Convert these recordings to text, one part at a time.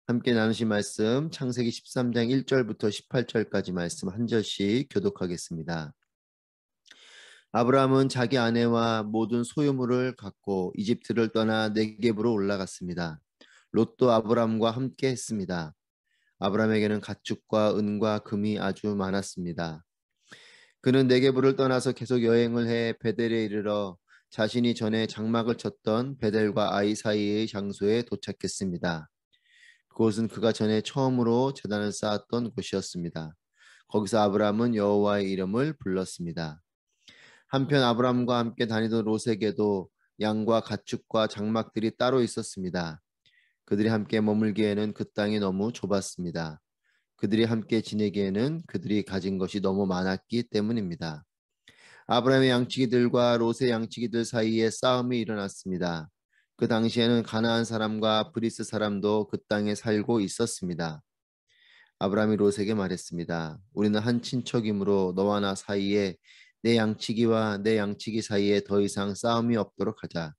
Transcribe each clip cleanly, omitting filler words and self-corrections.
함께 나누신 말씀 창세기 13장 1절부터 18절까지 말씀 한 절씩 교독하겠습니다. 아브라함은 자기 아내와 모든 소유물을 갖고 이집트를 떠나 네겝으로 올라갔습니다. 롯도 아브라함과 함께 했습니다. 아브라함에게는 가축과 은과 금이 아주 많았습니다. 그는 네겝을 떠나서 계속 여행을 해 베델에 이르러 자신이 전에 장막을 쳤던 베델과 아이 사이의 장소에 도착했습니다. 그곳은 그가 전에 처음으로 제단을 쌓았던 곳이었습니다. 거기서 아브라함은 여호와의 이름을 불렀습니다. 한편 아브라함과 함께 다니던 롯에게도 양과 가축과 장막들이 따로 있었습니다. 그들이 함께 머물기에는 그 땅이 너무 좁았습니다. 그들이 함께 지내기에는 그들이 가진 것이 너무 많았기 때문입니다. 아브라함의 양치기들과 롯의 양치기들 사이에 싸움이 일어났습니다. 그 당시에는 가나안 사람과 브리스 사람도 그 땅에 살고 있었습니다. 아브라함이 롯에게 말했습니다. 우리는 한 친척이므로 너와 나 사이에 내 양치기와 내 양치기 사이에 더 이상 싸움이 없도록 하자.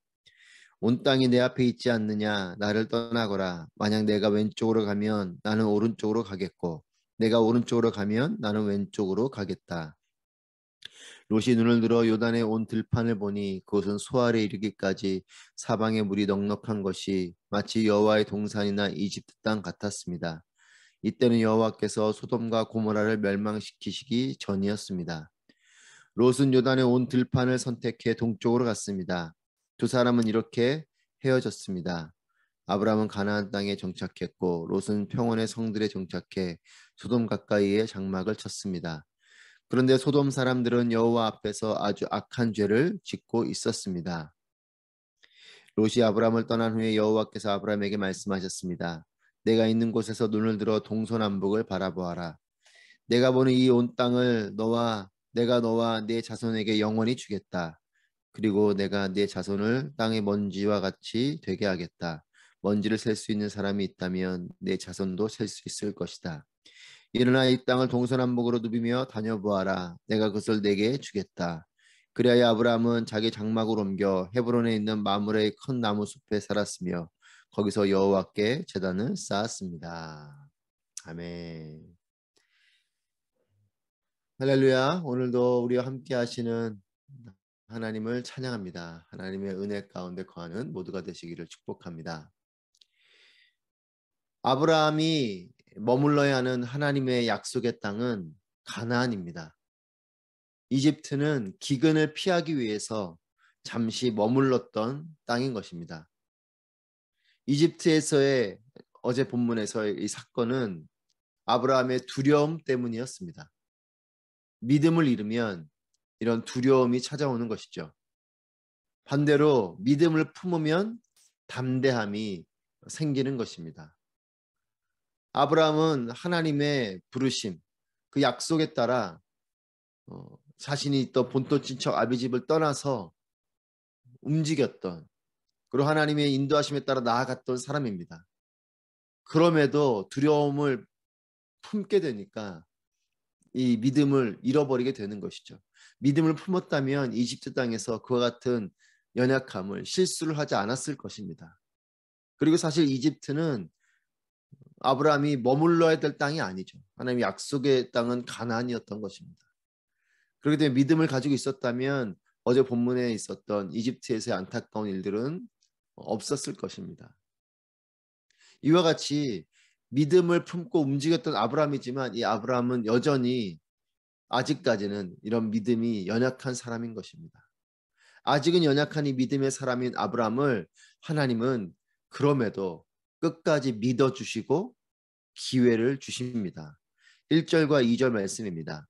온 땅이 내 앞에 있지 않느냐? 나를 떠나거라. 만약 내가 왼쪽으로 가면 나는 오른쪽으로 가겠고 내가 오른쪽으로 가면 나는 왼쪽으로 가겠다. 롯이 눈을 들어 요단의 온 들판을 보니 그것은 소알에 이르기까지 사방에 물이 넉넉한 것이 마치 여호와의 동산이나 이집트 땅 같았습니다. 이때는 여호와께서 소돔과 고모라를 멸망시키시기 전이었습니다. 롯은 요단의 온 들판을 선택해 동쪽으로 갔습니다. 두 사람은 이렇게 헤어졌습니다. 아브라함은 가나안 땅에 정착했고 롯은 평원의 성들에 정착해 소돔 가까이에 장막을 쳤습니다. 그런데 소돔 사람들은 여호와 앞에서 아주 악한 죄를 짓고 있었습니다. 롯이 아브라함을 떠난 후에 여호와께서 아브라함에게 말씀하셨습니다. 내가 있는 곳에서 눈을 들어 동서남북을 바라보아라. 내가 보는 이 온 땅을 내가 너와 네 자손에게 영원히 주겠다. 그리고 내가 네 자손을 땅의 먼지와 같이 되게 하겠다. 먼지를 셀 수 있는 사람이 있다면 네 자손도 셀 수 있을 것이다. 일어나 이 땅을 동서남북으로 누비며 다녀보아라. 내가 그것을 내게 주겠다. 그리하여 아브라함은 자기 장막을 옮겨 헤브론에 있는 마므레의 큰 나무 숲에 살았으며 거기서 여호와께 제단을 쌓았습니다. 아멘. 할렐루야. 오늘도 우리와 함께 하시는 하나님을 찬양합니다. 하나님의 은혜 가운데 거하는 모두가 되시기를 축복합니다. 아브라함이 머물러야 하는 하나님의 약속의 땅은 가나안입니다. 이집트는 기근을 피하기 위해서 잠시 머물렀던 땅인 것입니다. 이집트에서의 어제 본문에서의 이 사건은 아브라함의 두려움 때문이었습니다. 믿음을 잃으면 이런 두려움이 찾아오는 것이죠. 반대로 믿음을 품으면 담대함이 생기는 것입니다. 아브라함은 하나님의 부르심, 그 약속에 따라 자신이 있던 본토 친척 아비집을 떠나서 움직였던, 그리고 하나님의 인도하심에 따라 나아갔던 사람입니다. 그럼에도 두려움을 품게 되니까 이 믿음을 잃어버리게 되는 것이죠. 믿음을 품었다면 이집트 땅에서 그와 같은 연약함을, 실수를 하지 않았을 것입니다. 그리고 사실 이집트는 아브라함이 머물러야 될 땅이 아니죠. 하나님의 약속의 땅은 가나안이었던 것입니다. 그렇기 때문에 믿음을 가지고 있었다면 어제 본문에 있었던 이집트에서의 안타까운 일들은 없었을 것입니다. 이와 같이 믿음을 품고 움직였던 아브라함이지만 이 아브라함은 여전히 아직까지는 이런 믿음이 연약한 사람인 것입니다. 아직은 연약한 이 믿음의 사람인 아브라함을 하나님은 그럼에도 끝까지 믿어주시고 기회를 주십니다. 1절과 2절 말씀입니다.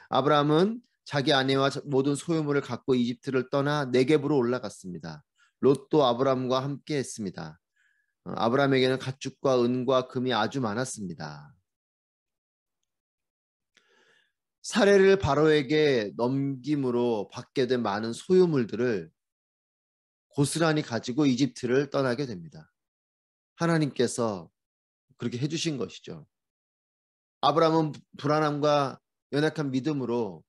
아브라함은 자기 아내와 모든 소유물을 갖고 이집트를 떠나 네겝으로 올라갔습니다. 롯도 아브라함과 함께 했습니다. 아브라함에게는 가축과 은과 금이 아주 많았습니다. 사례를 바로에게 넘김으로 받게 된 많은 소유물들을 고스란히 가지고 이집트를 떠나게 됩니다. 하나님께서 그렇게 해주신 것이죠. 아브라함은 불안함과 연약한 믿음으로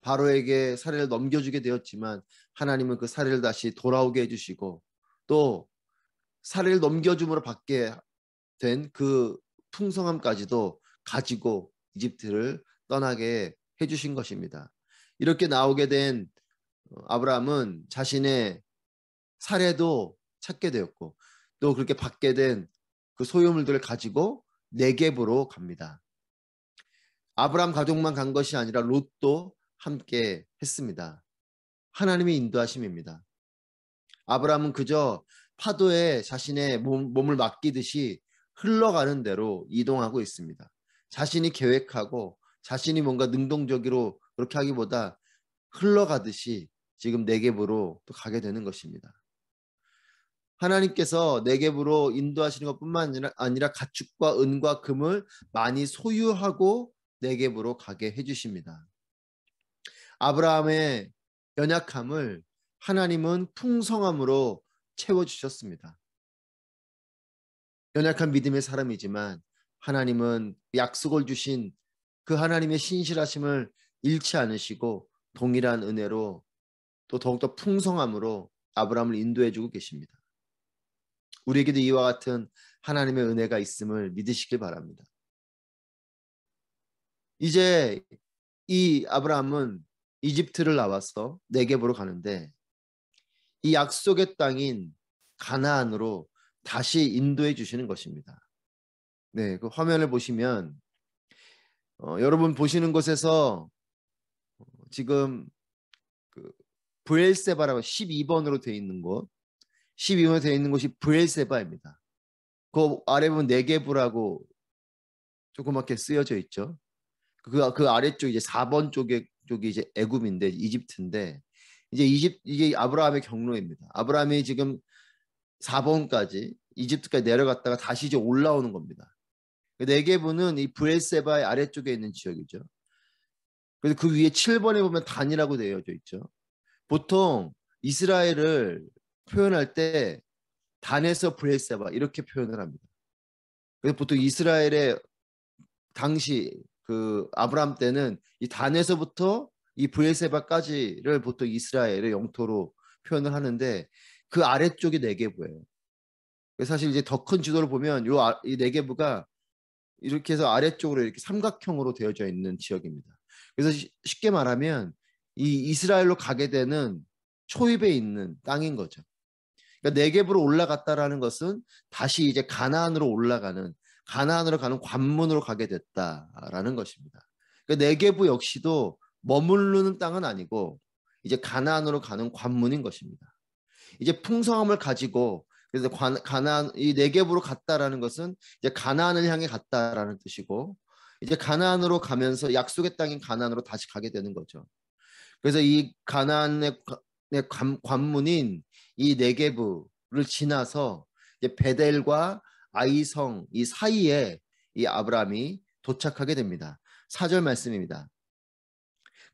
바로에게 사례를 넘겨주게 되었지만 하나님은 그 사례를 다시 돌아오게 해주시고 또 사례를 넘겨줌으로 받게 된 그 풍성함까지도 가지고 이집트를 떠나게 해주신 것입니다. 이렇게 나오게 된 아브라함은 자신의 사례도 찾게 되었고 또 그렇게 받게 된 그 소유물들을 가지고 네겝으로 갑니다. 아브라함 가족만 간 것이 아니라 롯도 함께 했습니다. 하나님의 인도하심입니다. 아브라함은 그저 파도에 자신의 몸을 맡기듯이 흘러가는 대로 이동하고 있습니다. 자신이 계획하고 자신이 뭔가 능동적으로 그렇게 하기보다 흘러가듯이 지금 네겝으로 또 가게 되는 것입니다. 하나님께서 네겝으로 인도하시는 것뿐만 아니라 가축과 은과 금을 많이 소유하고 네겝으로 가게 해주십니다. 아브라함의 연약함을 하나님은 풍성함으로 채워주셨습니다. 연약한 믿음의 사람이지만 하나님은 약속을 주신 그 하나님의 신실하심을 잃지 않으시고 동일한 은혜로 또 더욱더 풍성함으로 아브라함을 인도해주고 계십니다. 우리에게도 이와 같은 하나님의 은혜가 있음을 믿으시길 바랍니다. 이제 이 아브라함은 이집트를 나와서 네겝으로 가는데 이 약속의 땅인 가나안으로 다시 인도해 주시는 것입니다. 네, 그 화면을 보시면 여러분 보시는 곳에서 지금 그 브엘세바라고 12번으로 되어 있는 곳, 12번으로 되어 있는 곳이 브엘세바입니다. 그 아래 보면 네겝이라고 조그맣게 쓰여져 있죠. 그 아래쪽 이제 4번 쪽이 이제 애굽인데 이집트인데 이게 아브라함의 경로입니다. 아브라함이 지금 4번까지 이집트까지 내려갔다가 다시 이제 올라오는 겁니다. 네겝은 이 브엘세바의 아래쪽에 있는 지역이죠. 그래서 그 위에 7번에 보면 단이라고 되어져 있죠. 보통 이스라엘을 표현할 때 단에서 브엘세바 이렇게 표현을 합니다. 그래서 보통 이스라엘의 당시 그 아브라함 때는 이 단에서부터 이 브엘세바까지를 보통 이스라엘의 영토로 표현을 하는데 그 아래쪽이 네겝이에요. 사실 이제 더 큰 지도를 보면 이 네겝가 이렇게 해서 아래쪽으로 이렇게 삼각형으로 되어져 있는 지역입니다. 그래서 쉽게 말하면 이 이스라엘로 가게 되는 초입에 있는 땅인 거죠. 그러니까 네겝으로 올라갔다라는 것은 다시 이제 가나안으로 가는 관문으로 가게 됐다라는 것입니다. 그러니까 네겝 역시도 머무르는 땅은 아니고 이제 가나안으로 가는 관문인 것입니다. 이제 풍성함을 가지고 그래서 가나안 이 네겝으로 갔다라는 것은 이제 가나안을 향해 갔다라는 뜻이고 이제 가나안으로 가면서 약속의 땅인 가나안으로 다시 가게 되는 거죠. 그래서 이 가나안의 관문인 이 네겝을 지나서 이제 베델과 아이성 이 사이에 이 아브라함이 도착하게 됩니다. 4절 말씀입니다.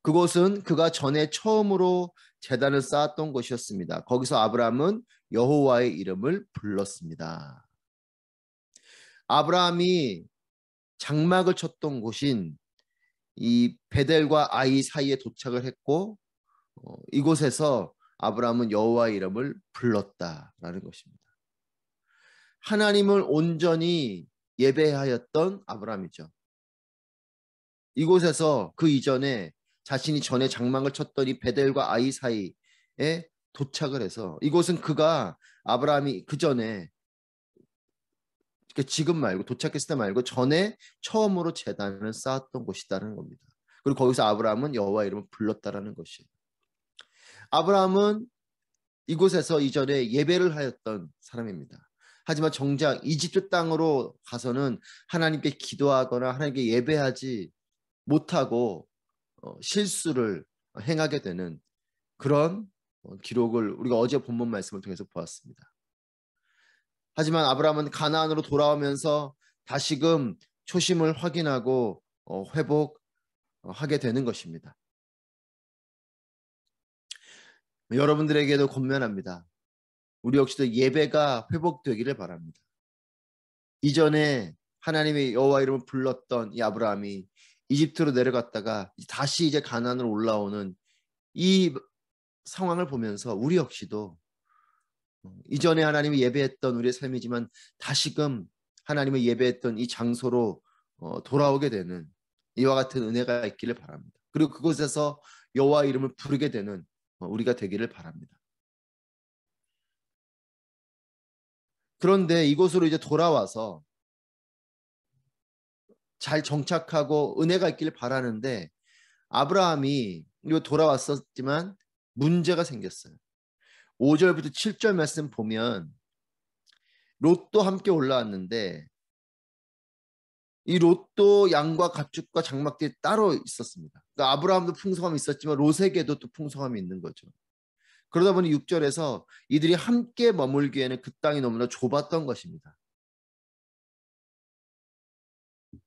그곳은 그가 전에 처음으로 제단을 쌓았던 곳이었습니다. 거기서 아브라함은 여호와의 이름을 불렀습니다. 아브라함이 장막을 쳤던 곳인 이 베델과 아이 사이에 도착을 했고 이곳에서 아브라함은 여호와의 이름을 불렀다라는 것입니다. 하나님을 온전히 예배하였던 아브라함이죠. 이곳에서 그 이전에 자신이 전에 장막을 쳤던 이 베델과 아이 사이에 도착을 해서 이곳은 아브라함이 그 전에 지금 말고 도착했을 때 말고 전에 처음으로 제단을 쌓았던 곳이다라는 겁니다. 그리고 거기서 아브라함은 여호와 이름을 불렀다라는 것이에요. 아브라함은 이곳에서 이전에 예배를 하였던 사람입니다. 하지만 정작 이집트 땅으로 가서는 하나님께 기도하거나 하나님께 예배하지 못하고 실수를 행하게 되는 그런 기록을 우리가 어제 본문 말씀을 통해서 보았습니다. 하지만 아브라함은 가나안으로 돌아오면서 다시금 초심을 확인하고 회복하게 되는 것입니다. 여러분들에게도 권면합니다. 우리 역시도 예배가 회복되기를 바랍니다. 이전에 하나님의 여호와 이름을 불렀던 이 아브라함이 이집트로 내려갔다가 다시 이제 가나안으로 올라오는 이 상황을 보면서 우리 역시도 이전에 하나님이 예배했던 우리의 삶이지만 다시금 하나님을 예배했던 이 장소로 돌아오게 되는 이와 같은 은혜가 있기를 바랍니다. 그리고 그곳에서 여호와 이름을 부르게 되는 우리가 되기를 바랍니다. 그런데 이곳으로 이제 돌아와서 잘 정착하고 은혜가 있기를 바라는데 아브라함이 돌아왔었지만 문제가 생겼어요. 5절부터 7절 말씀 보면 롯도 함께 올라왔는데 이 롯도 양과 가축과 장막들이 따로 있었습니다. 그러니까 아브라함도 풍성함이 있었지만 롯에게도 또 풍성함이 있는 거죠. 그러다 보니 6절에서 이들이 함께 머물기에는 그 땅이 너무나 좁았던 것입니다.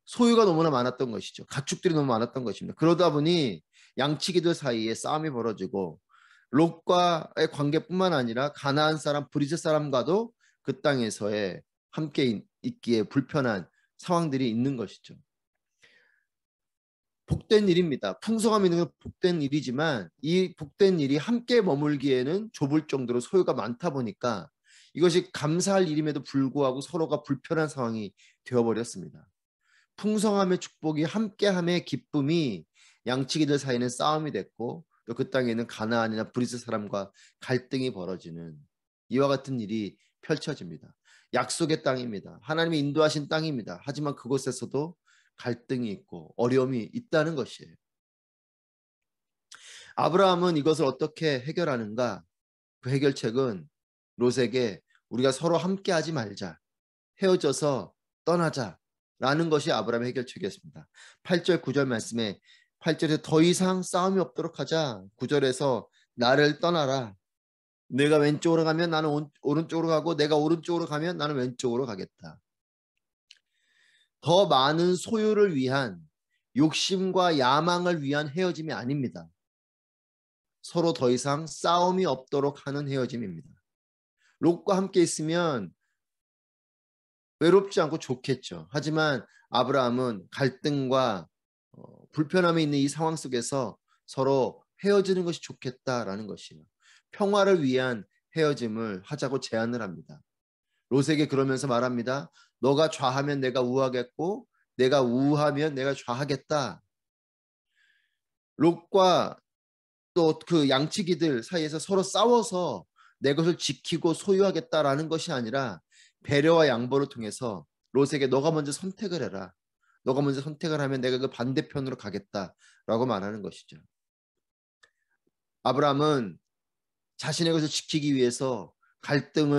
소유가 너무나 많았던 것이죠. 가축들이 너무 많았던 것입니다. 그러다 보니 양치기들 사이에 싸움이 벌어지고 롯과의 관계뿐만 아니라 가나안 사람, 브리스 사람과도 그 땅에서의 함께 있기에 불편한 상황들이 있는 것이죠. 복된 일입니다. 풍성함이 있는 건 복된 일이지만 이 복된 일이 함께 머물기에는 좁을 정도로 소유가 많다 보니까 이것이 감사할 일임에도 불구하고 서로가 불편한 상황이 되어버렸습니다. 풍성함의 축복이 함께함의 기쁨이 양치기들 사이는 싸움이 됐고 또 그 땅에는 가나안이나 브리스 사람과 갈등이 벌어지는 이와 같은 일이 펼쳐집니다. 약속의 땅입니다. 하나님이 인도하신 땅입니다. 하지만 그곳에서도 갈등이 있고 어려움이 있다는 것이에요. 아브라함은 이것을 어떻게 해결하는가? 그 해결책은 롯에게 우리가 서로 함께하지 말자. 헤어져서 떠나자. 라는 것이 아브라함의 해결책이었습니다. 8절 9절 말씀에 8절에 더 이상 싸움이 없도록 하자. 9절에서 나를 떠나라. 내가 왼쪽으로 가면 나는 오른쪽으로 가고 내가 오른쪽으로 가면 나는 왼쪽으로 가겠다. 더 많은 소유를 위한 욕심과 야망을 위한 헤어짐이 아닙니다. 서로 더 이상 싸움이 없도록 하는 헤어짐입니다. 롯과 함께 있으면 외롭지 않고 좋겠죠. 하지만 아브라함은 갈등과 불편함이 있는 이 상황 속에서 서로 헤어지는 것이 좋겠다라는 것이에요. 평화를 위한 헤어짐을 하자고 제안을 합니다. 롯에게 그러면서 말합니다. 너가 좌하면 내가 우하겠고 내가 우하면 내가 좌하겠다. 롯과 또 그 양치기들 사이에서 서로 싸워서 내 것을 지키고 소유하겠다라는 것이 아니라 배려와 양보를 통해서 롯에게 너가 먼저 선택을 해라. 너가 먼저 선택을 하면 내가 그 반대편으로 가겠다라고 말하는 것이죠. 아브라함은 자신의 것을 지키기 위해서 갈등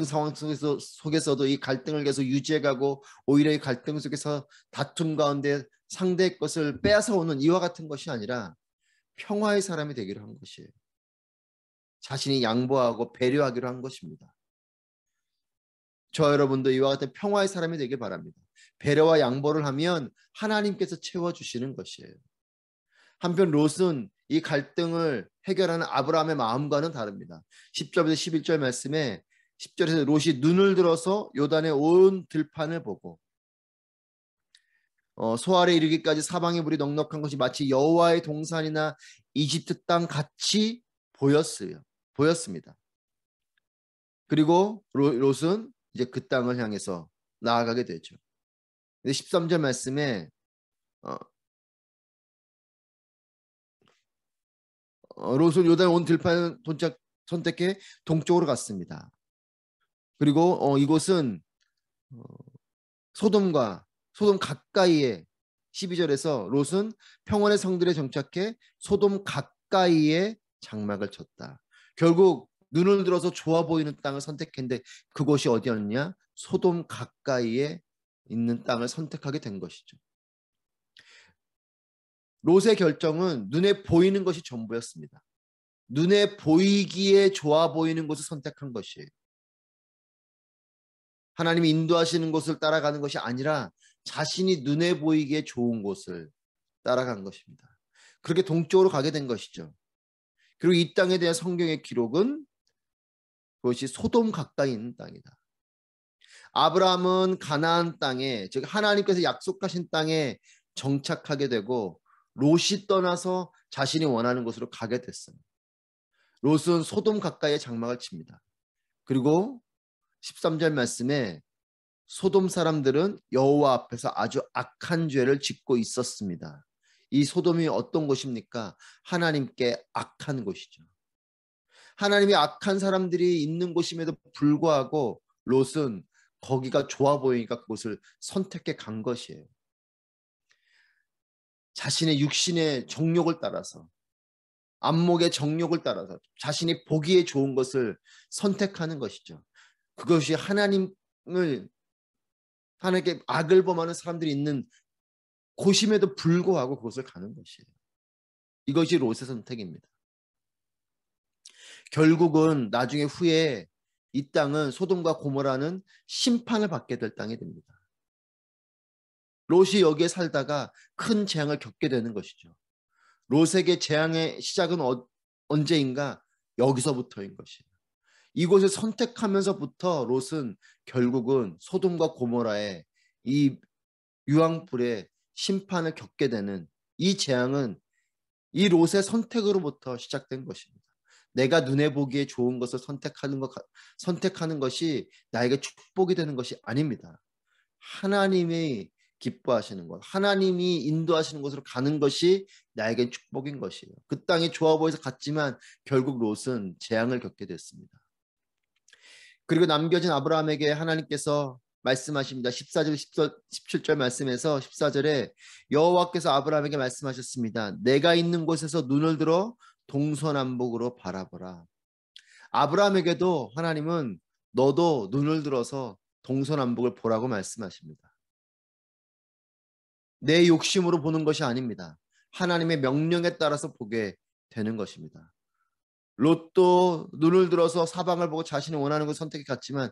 상황 속에서도 이 갈등을 계속 유지해가고 오히려 이 갈등 속에서 다툼 가운데 상대의 것을 빼앗아오는 이와 같은 것이 아니라 평화의 사람이 되기로 한 것이에요. 자신이 양보하고 배려하기로 한 것입니다. 저 여러분도 이와 같은 평화의 사람이 되길 바랍니다. 배려와 양보를 하면 하나님께서 채워주시는 것이에요. 한편 롯은 이 갈등을 해결하는 아브라함의 마음과는 다릅니다. 10절에서 11절 말씀에 10절에서 롯이 눈을 들어서 요단의 온 들판을 보고 소알에 이르기까지 사방의 물이 넉넉한 것이 마치 여호와의 동산이나 이집트 땅 같이 보였습니다. 그리고 롯은 이제 그 땅을 향해서 나아가게 되죠. 13절 말씀에 롯은 요단 온 들판을 선택해 동쪽으로 갔습니다. 그리고 이곳은 소돔 가까이에 12절에서 롯은 평원의 성들에 정착해 소돔 가까이에 장막을 쳤다. 결국 눈을 들어서 좋아 보이는 땅을 선택했는데 그곳이 어디였냐? 소돔 가까이에 있는 땅을 선택하게 된 것이죠. 롯의 결정은 눈에 보이는 것이 전부였습니다. 눈에 보이기에 좋아 보이는 곳을 선택한 것이에요. 하나님이 인도하시는 곳을 따라가는 것이 아니라 자신이 눈에 보이기에 좋은 곳을 따라간 것입니다. 그렇게 동쪽으로 가게 된 것이죠. 그리고 이 땅에 대한 성경의 기록은 그것이 소돔 가까이 있는 땅이다. 아브라함은 가나안 땅에, 즉 하나님께서 약속하신 땅에 정착하게 되고 롯이 떠나서 자신이 원하는 곳으로 가게 됐어요. 롯은 소돔 가까이에 장막을 칩니다. 그리고 13절 말씀에 소돔 사람들은 여호와 앞에서 아주 악한 죄를 짓고 있었습니다. 이 소돔이 어떤 곳입니까? 하나님께 악한 곳이죠. 하나님이 악한 사람들이 있는 곳임에도 불구하고 롯은 거기가 좋아 보이니까 그곳을 선택해 간 것이에요. 자신의 육신의 정욕을 따라서, 안목의 정욕을 따라서 자신이 보기에 좋은 것을 선택하는 것이죠. 그것이 하나님께 악을 범하는 사람들이 있는 곳임에도 불구하고 그곳을 가는 것이에요. 이것이 롯의 선택입니다. 결국은 나중에 후에 이 땅은 소돔과 고모라는 심판을 받게 될 땅이 됩니다. 롯이 여기에 살다가 큰 재앙을 겪게 되는 것이죠. 롯에게 재앙의 시작은 언제인가? 여기서부터인 것이에요. 이곳을 선택하면서부터 롯은 결국은 소돔과 고모라의 이 유황불의 심판을 겪게 되는 이 재앙은 이 롯의 선택으로부터 시작된 것입니다. 내가 눈에 보기에 좋은 것을 선택하는 것이 나에게 축복이 되는 것이 아닙니다. 하나님이 기뻐하시는 것, 하나님이 인도하시는 곳으로 가는 것이 나에게 축복인 것이에요. 그 땅이 좋아 보여서 갔지만 결국 롯은 재앙을 겪게 됐습니다. 그리고 남겨진 아브라함에게 하나님께서 말씀하십니다. 14절, 17절 말씀에서 14절에 여호와께서 아브라함에게 말씀하셨습니다. 내가 있는 곳에서 눈을 들어 동서남북으로 바라보라. 아브라함에게도 하나님은 너도 눈을 들어서 동서남북을 보라고 말씀하십니다. 내 욕심으로 보는 것이 아닙니다. 하나님의 명령에 따라서 보게 되는 것입니다. 롯도 눈을 들어서 사방을 보고 자신이 원하는 것을 선택해 갔지만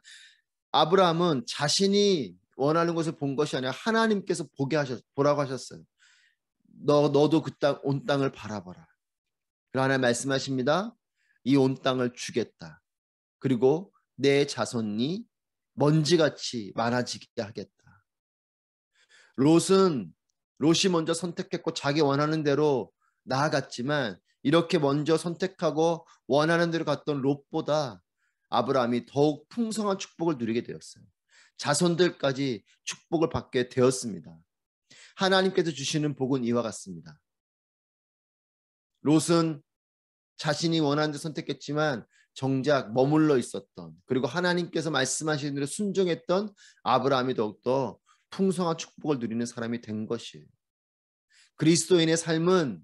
아브라함은 자신이 원하는 것을 본 것이 아니라 하나님께서 보라고 하셨어요. 너도 그 땅, 온 땅을 바라봐라. 그리고 하나님 말씀하십니다. 이 온 땅을 주겠다. 그리고 내 자손이 먼지같이 많아지게 하겠다. 롯이 먼저 선택했고 자기 원하는 대로 나아갔지만 이렇게 먼저 선택하고 원하는 대로 갔던 롯보다 아브라함이 더욱 풍성한 축복을 누리게 되었어요. 자손들까지 축복을 받게 되었습니다. 하나님께서 주시는 복은 이와 같습니다. 롯은 자신이 원하는 데 선택했지만 정작 머물러 있었던, 그리고 하나님께서 말씀하시는 대로 순종했던 아브라함이 더욱더 풍성한 축복을 누리는 사람이 된 것이에요. 그리스도인의 삶은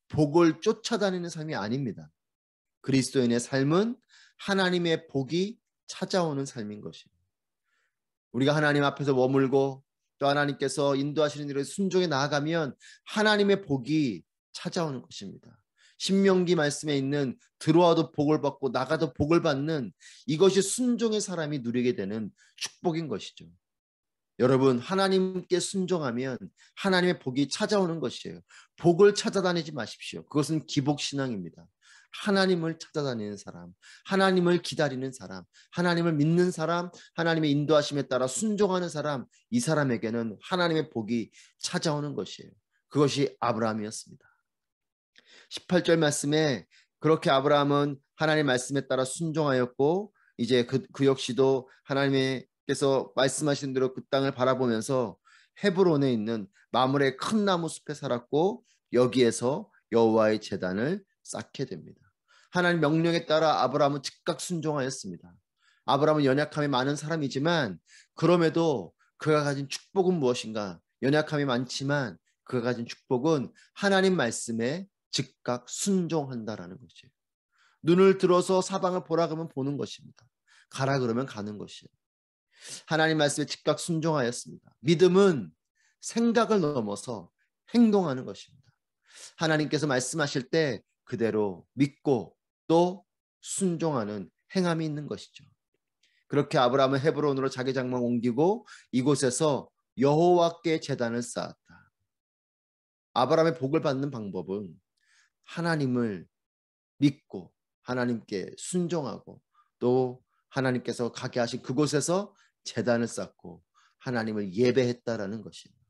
복을 쫓아다니는 삶이 아닙니다. 그리스도인의 삶은 하나님의 복이 찾아오는 삶인 것이에요. 우리가 하나님 앞에서 머물고 또 하나님께서 인도하시는 대로 순종해 나아가면 하나님의 복이 찾아오는 것입니다. 신명기 말씀에 있는 들어와도 복을 받고 나가도 복을 받는 이것이 순종의 사람이 누리게 되는 축복인 것이죠. 여러분, 하나님께 순종하면 하나님의 복이 찾아오는 것이에요. 복을 찾아다니지 마십시오. 그것은 기복신앙입니다. 하나님을 찾아다니는 사람, 하나님을 기다리는 사람, 하나님을 믿는 사람, 하나님의 인도하심에 따라 순종하는 사람, 이 사람에게는 하나님의 복이 찾아오는 것이에요. 그것이 아브라함이었습니다. 18절 말씀에 그렇게 아브라함은 하나님의 말씀에 따라 순종하였고 이제 그 역시도 하나님께서 말씀하신 대로 그 땅을 바라보면서 헤브론에 있는 마므레 큰 나무 숲에 살았고 여기에서 여호와의 제단을 쌓게 됩니다. 하나님 명령에 따라 아브라함은 즉각 순종하였습니다. 아브라함은 연약함이 많은 사람이지만 그럼에도 그가 가진 축복은 무엇인가? 연약함이 많지만 그가 가진 축복은 하나님 말씀에 즉각 순종한다라는 것이에요. 눈을 들어서 사방을 보라 그러면 보는 것입니다. 가라 그러면 가는 것이에요. 하나님 말씀에 즉각 순종하였습니다. 믿음은 생각을 넘어서 행동하는 것입니다. 하나님께서 말씀하실 때 그대로 믿고 또 순종하는 행함이 있는 것이죠. 그렇게 아브라함은 헤브론으로 자기 장막 옮기고 이곳에서 여호와께 제단을 쌓았다. 아브라함의 복을 받는 방법은 하나님을 믿고 하나님께 순종하고 또 하나님께서 가게 하신 그곳에서 제단을 쌓고 하나님을 예배했다라는 것입니다.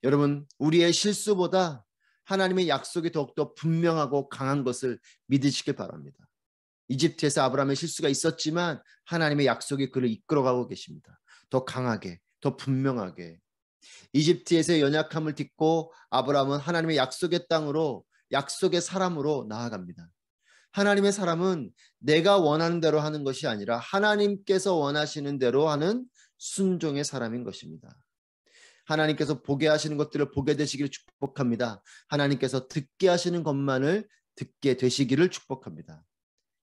여러분, 우리의 실수보다 하나님의 약속이 더욱더 분명하고 강한 것을 믿으시길 바랍니다. 이집트에서 아브라함의 실수가 있었지만 하나님의 약속이 그를 이끌어가고 계십니다. 더 강하게, 더 분명하게. 이집트에서의 연약함을 딛고 아브라함은 하나님의 약속의 땅으로, 약속의 사람으로 나아갑니다. 하나님의 사람은 내가 원하는 대로 하는 것이 아니라 하나님께서 원하시는 대로 하는 순종의 사람인 것입니다. 하나님께서 보게 하시는 것들을 보게 되시기를 축복합니다. 하나님께서 듣게 하시는 것만을 듣게 되시기를 축복합니다.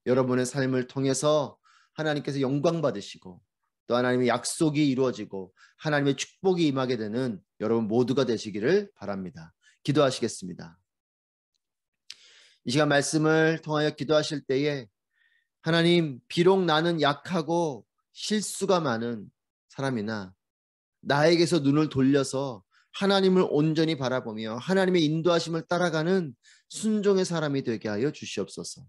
여러분의 삶을 통해서 하나님께서 영광 받으시고 또 하나님의 약속이 이루어지고 하나님의 축복이 임하게 되는 여러분 모두가 되시기를 바랍니다. 기도하시겠습니다. 이 시간 말씀을 통하여 기도하실 때에 하나님, 비록 나는 약하고 실수가 많은 사람이나 나에게서 눈을 돌려서 하나님을 온전히 바라보며 하나님의 인도하심을 따라가는 순종의 사람이 되게 하여 주시옵소서.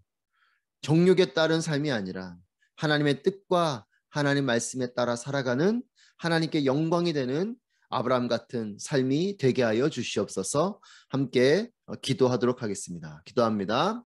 정욕에 따른 삶이 아니라 하나님의 뜻과 하나님 말씀에 따라 살아가는 하나님께 영광이 되는 아브라함 같은 삶이 되게 하여 주시옵소서. 함께 기도하도록 하겠습니다. 기도합니다.